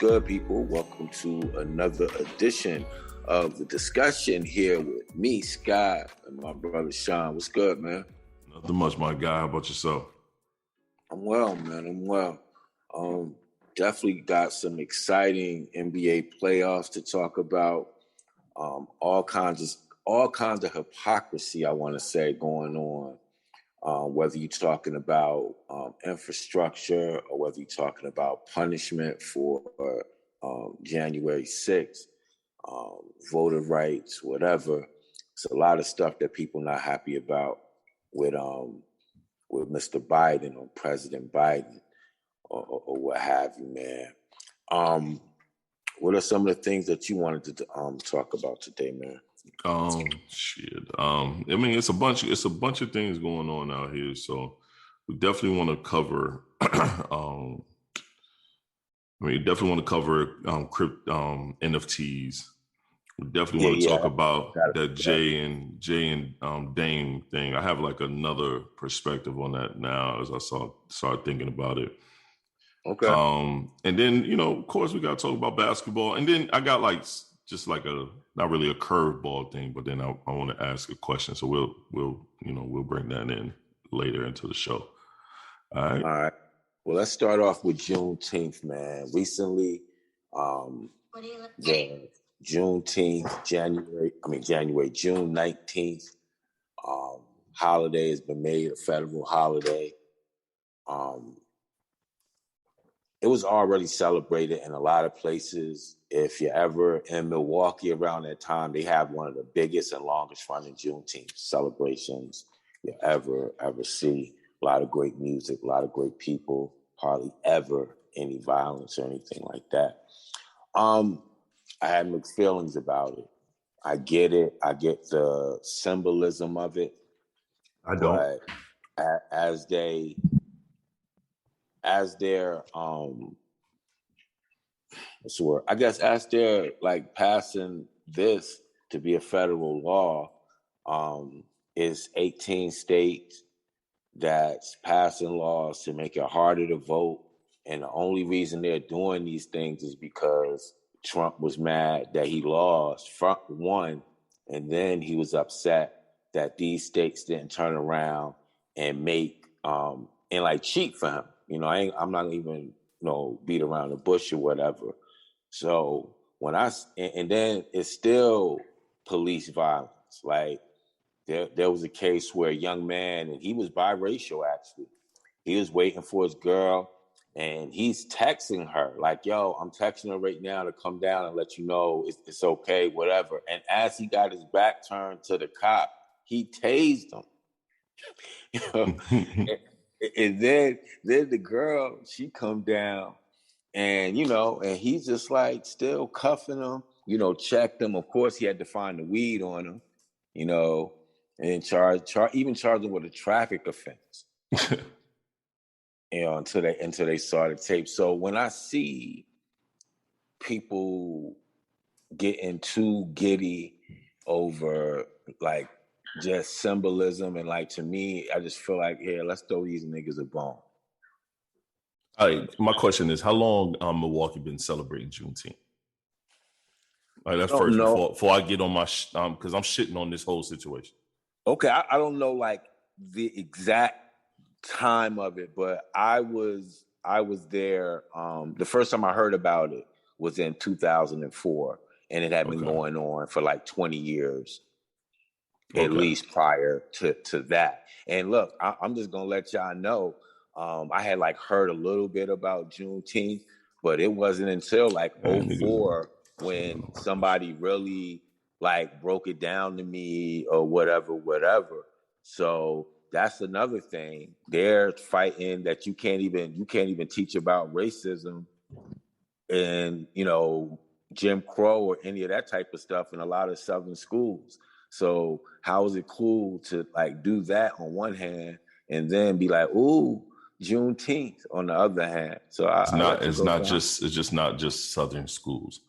good, people? Welcome to another edition of the discussion here with me, Sky, and my brother Sean. What's good, man? Nothing much, my guy. How about yourself? I'm well, man. I'm well. Definitely got some exciting NBA playoffs to talk about. All kinds of hypocrisy, I want to say, going on. Whether you're talking about infrastructure or whether you're talking about punishment for January 6th, voter rights, whatever. It's a lot of stuff that people not happy about with Mr. Biden or President Biden or what have you, man. What are some of the things that you wanted to talk about today, man? I mean, it's a bunch of things going on out here, so we definitely want to cover. NFTs. We definitely want to talk about that Jay and Dame thing. I have like another perspective on that now as I started thinking about it. Okay. And then, of course, we got to talk about basketball, and then I got just like not really a curveball thing, but then I want to ask a question. So we'll bring that in later into the show. All right. All right. Well, let's start off with Juneteenth, man. Recently, the June 19th holiday has been made a federal holiday. It was already celebrated in a lot of places. If you're ever in Milwaukee around that time, they have one of the biggest and longest running Juneteenth celebrations you'll ever see. A lot of great music, a lot of great people, hardly ever any violence or anything like that. I had mixed feelings about it. I get it. I get the symbolism of it. I don't. But as they're like passing this to be a federal law, is 18 states that's passing laws to make it harder to vote. And the only reason they're doing these things is because Trump was mad that he lost, won, and then he was upset that these states didn't turn around and make and like cheat for him. I'm not even beat around the bush or whatever. So and then it's still police violence. Like there was a case where a young man, and he was biracial actually. He was waiting for his girl, and he's texting her like, "Yo, I'm texting her right now to come down and let you know it's okay, whatever." And as he got his back turned to the cop, he tased him. And then the girl, she come down, and and he's just like still cuffing him. Checked him. Of course, he had to find the weed on him. And even charge him with a traffic offense. Until they saw the tape. So when I see people getting too giddy over like just symbolism, and like to me, I just feel like, yeah, let's throw these niggas a bone. All right, my question is, how long Milwaukee been celebrating Juneteenth? All right, that's first before I get on my because I'm shitting on this whole situation. Okay, I don't know like the exact time of it, but I was there. The first time I heard about it was in 2004, and it had been going on for like 20 years, at least prior to that. And look, I'm just gonna let y'all know, I had like heard a little bit about Juneteenth, but it wasn't until like 2004 when somebody really like broke it down to me or whatever. So that's another thing. They're fighting that you can't even teach about racism and Jim Crow or any of that type of stuff in a lot of Southern schools. So how is it cool to like do that on one hand and then be like, ooh, Juneteenth on the other hand? So it's just not just Southern schools.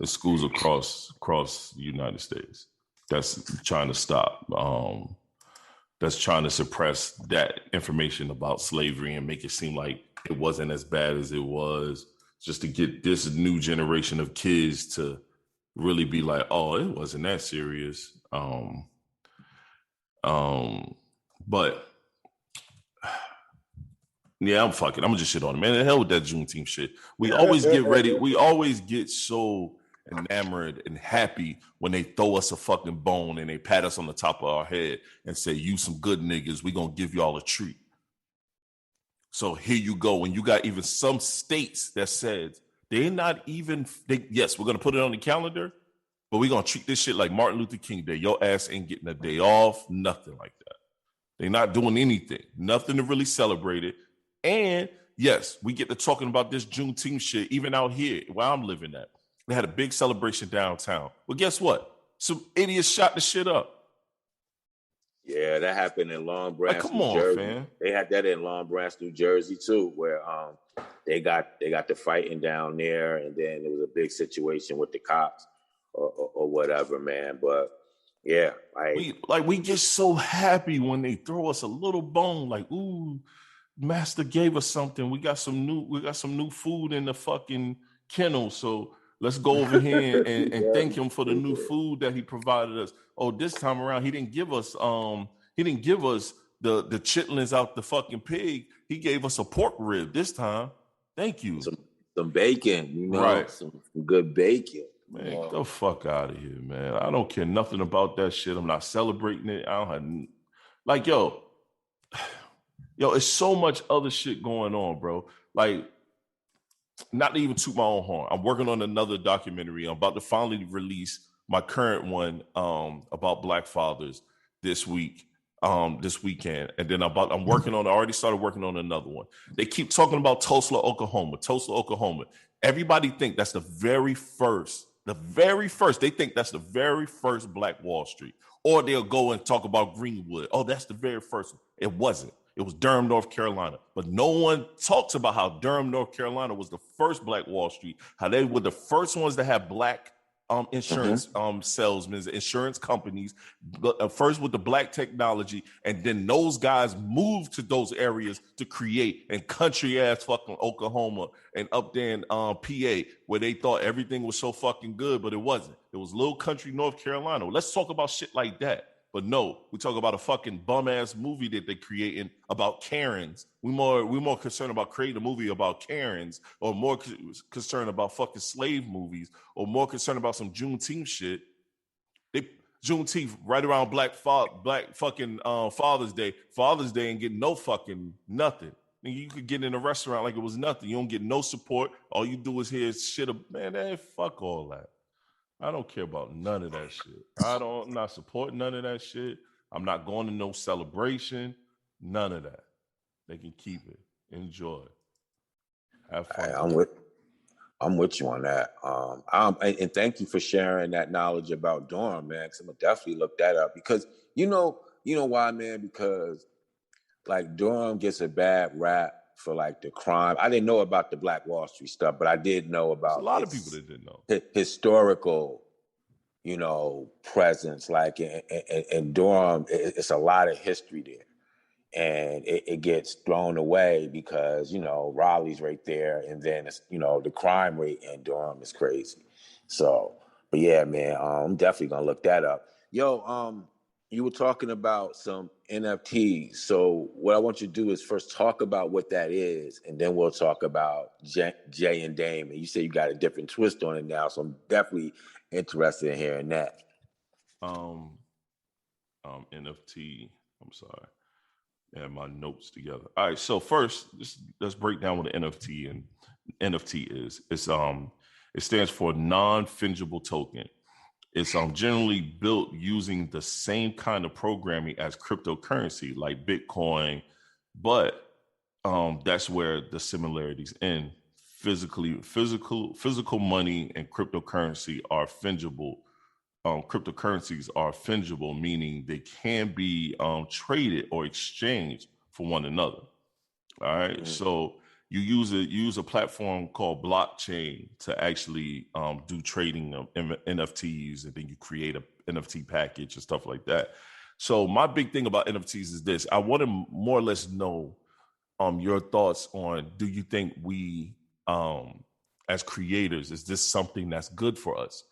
It's schools across the United States that's trying to stop. That's trying to suppress that information about slavery and make it seem like it wasn't as bad as it was. just to get this new generation of kids to really be like, oh, it wasn't that serious. But yeah, I'm gonna just shit on it, man. The hell with that Juneteenth shit. We always get ready. We always get so enamored and happy when they throw us a fucking bone and they pat us on the top of our head and say, you some good niggas, we gonna give y'all a treat. So here you go. And you got even some states that said they're not even, yes, we're gonna put it on the calendar, but we're gonna treat this shit like Martin Luther King Day. Your ass ain't getting a day off, nothing like that. They're not doing anything, nothing to really celebrate it. And yes, we get to talking about this Juneteenth shit, even out here where I'm living at. They had a big celebration downtown. Well, guess what? Some idiots shot the shit up. Yeah, that happened in Long Branch, come New on, Jersey. fam. They had that in Long Branch, New Jersey too, where they got the fighting down there, and then there was a big situation with the cops or whatever, man. But yeah, we get so happy when they throw us a little bone, like, ooh, Master gave us something. We got some new food in the fucking kennel. So let's go over here and thank him for the new food that he provided us. Oh, this time around, he didn't give us the chitlins out the fucking pig. He gave us a pork rib this time. Thank you. Some bacon, right? Some good bacon. Man, get the fuck out of here, man. I don't care nothing about that shit. I'm not celebrating it. I don't have like, yo, it's so much other shit going on, bro. Like, not to even toot my own horn. I'm working on another documentary. I'm about to finally release my current one about Black fathers this weekend. And then I already started working on another one. They keep talking about Tulsa, Oklahoma. Everybody think that's the very first. They think that's the very first Black Wall Street. Or they'll go and talk about Greenwood. Oh, that's the very first one. It wasn't. It was Durham, North Carolina. But no one talks about how Durham, North Carolina was the first Black Wall Street, how they were the first ones to have Black insurance salesmen, insurance companies, first with the Black technology, and then those guys moved to those areas to create in country ass fucking Oklahoma and up there in PA, where they thought everything was so fucking good, but it wasn't. It was little country North Carolina. Let's talk about shit like that. But no, we talk about a fucking bum ass movie that they're creating about Karens. We're more concerned about creating a movie about Karens, or more concerned about fucking slave movies, or more concerned about some Juneteenth shit. Juneteenth right around Black fucking Father's Day. Father's Day ain't getting no fucking nothing. You could get in a restaurant like it was nothing. You don't get no support. All you do is hear shit. Man, fuck all that. I don't care about none of that shit. I'm not supporting none of that shit. I'm not going to no celebration. None of that. They can keep it. Enjoy. Have fun. I'm with you on that. And thank you for sharing that knowledge about Durham, man. Cause I'm gonna definitely look that up, because you know why, man? Because like Durham gets a bad rap for like the crime. I didn't know about the Black Wall Street stuff, but I did know about a lot of people that didn't know historical, presence. Like in Durham, it's a lot of history there, and it gets thrown away because Raleigh's right there, and then it's the crime rate in Durham is crazy. So, but yeah, man, I'm definitely gonna look that up. Yo, you were talking about some NFTs. So what I want you to do is first talk about what that is, and then we'll talk about Jay and Dame. And you say you got a different twist on it now, so I'm definitely interested in hearing that. NFT. I'm sorry. I have my notes together. All right. So first, let's break down what an NFT and NFT is. It stands for non-fungible token. It's generally built using the same kind of programming as cryptocurrency, like Bitcoin, but that's where the similarities end. Physical money and cryptocurrency are fungible. Cryptocurrencies are fungible, meaning they can be traded or exchanged for one another. All right. Mm-hmm. So you use a platform called blockchain to actually do trading of NFTs, and then you create an NFT package and stuff like that. So my big thing about NFTs is this. I want to more or less know your thoughts on, do you think we as creators, is this something that's good for us?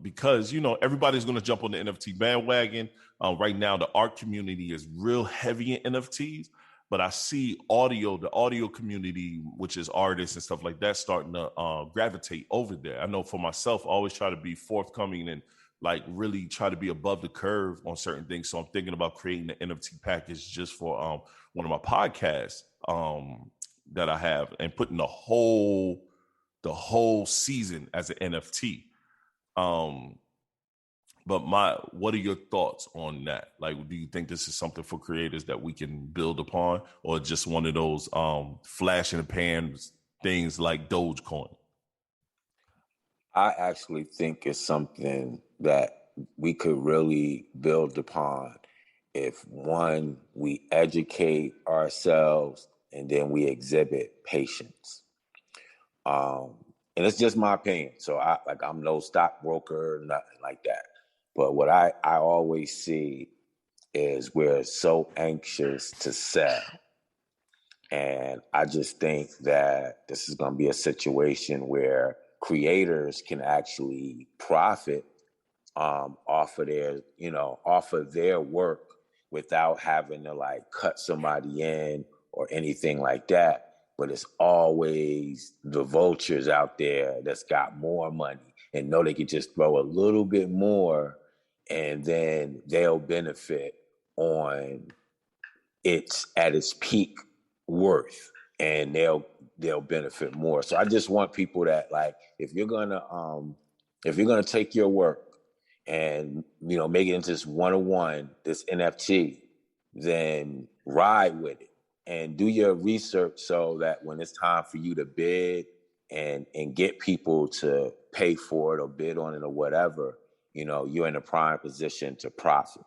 Because, everybody's going to jump on the NFT bandwagon. Right now, the art community is real heavy in NFTs, but I see the audio community, which is artists and stuff like that, starting to gravitate over there. I know for myself, I always try to be forthcoming and like really try to be above the curve on certain things. So I'm thinking about creating an NFT package just for one of my podcasts that I have, and putting the whole season as an NFT. But what are your thoughts on that? Like, do you think this is something for creators that we can build upon, or just one of those flash in the pan things like Dogecoin? I actually think it's something that we could really build upon if, one, we educate ourselves and then we exhibit patience. And it's just my opinion. So I'm no stockbroker, nothing like that. But what I always see is we're so anxious to sell. And I just think that this is going to be a situation where creators can actually profit off of their work without having to like cut somebody in or anything like that. But it's always the vultures out there that's got more money and know they can just throw a little bit more, and then they'll benefit on at its peak worth, and they'll benefit more. So I just want people that, like, if you're gonna take your work and make it into this 101, this NFT, then ride with it and do your research so that when it's time for you to bid and get people to pay for it or bid on it or whatever, you're in a prime position to profit.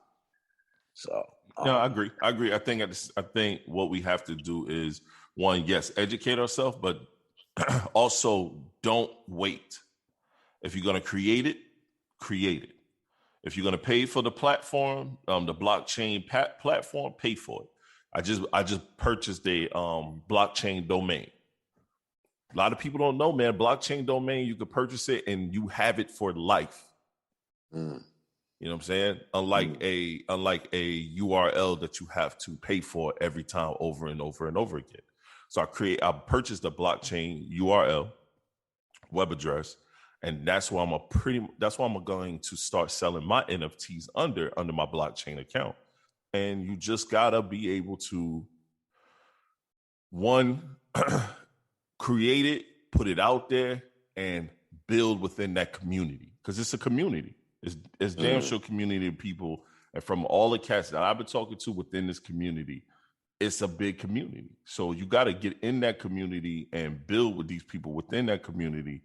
So no, I agree. I think what we have to do is, one, yes, educate ourselves, but also don't wait. If you're going to create it, create it. If you're going to pay for the platform, the blockchain platform, pay for it. I just purchased a blockchain domain. A lot of people don't know, man. Blockchain domain, you could purchase it and you have it for life. You know what I'm saying? Unlike a URL that you have to pay for every time over and over and over again. So I purchased a blockchain URL, web address, and that's why I'm going to start selling my NFTs under my blockchain account. And you just gotta be able to, one, create it, put it out there, and build within that community, because it's a community. It's damn sure community of people, and from all the cats that I've been talking to within this community, it's a big community. So you got to get in that community and build with these people within that community.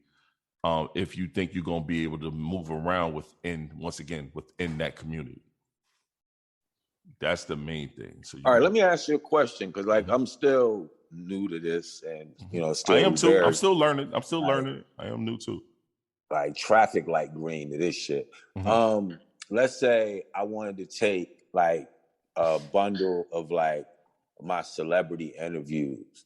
If you think you're going to be able to move around within that community. That's the main thing. So all right, let me ask you a question, because I'm still new to this, and still I am too. I'm still learning. I am new too. Like traffic light green to this shit. Let's say I wanted to take like a bundle of like my celebrity interviews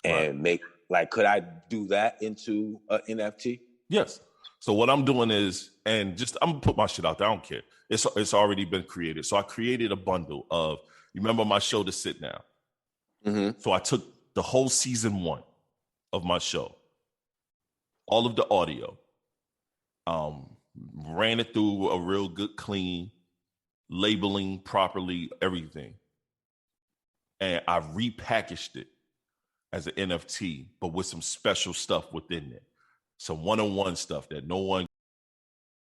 and make, like, could I do that into an NFT? Yes. So what I'm doing is, I'm gonna put my shit out there. I don't care. It's already been created. So I created a bundle of, you remember my show, To Sit Down? So I took the whole season 1 of my show, all of the audio, ran it through a real good clean, labeling properly, everything. And I repackaged it as an NFT, but with some special stuff within it. Some one-on-one stuff that no one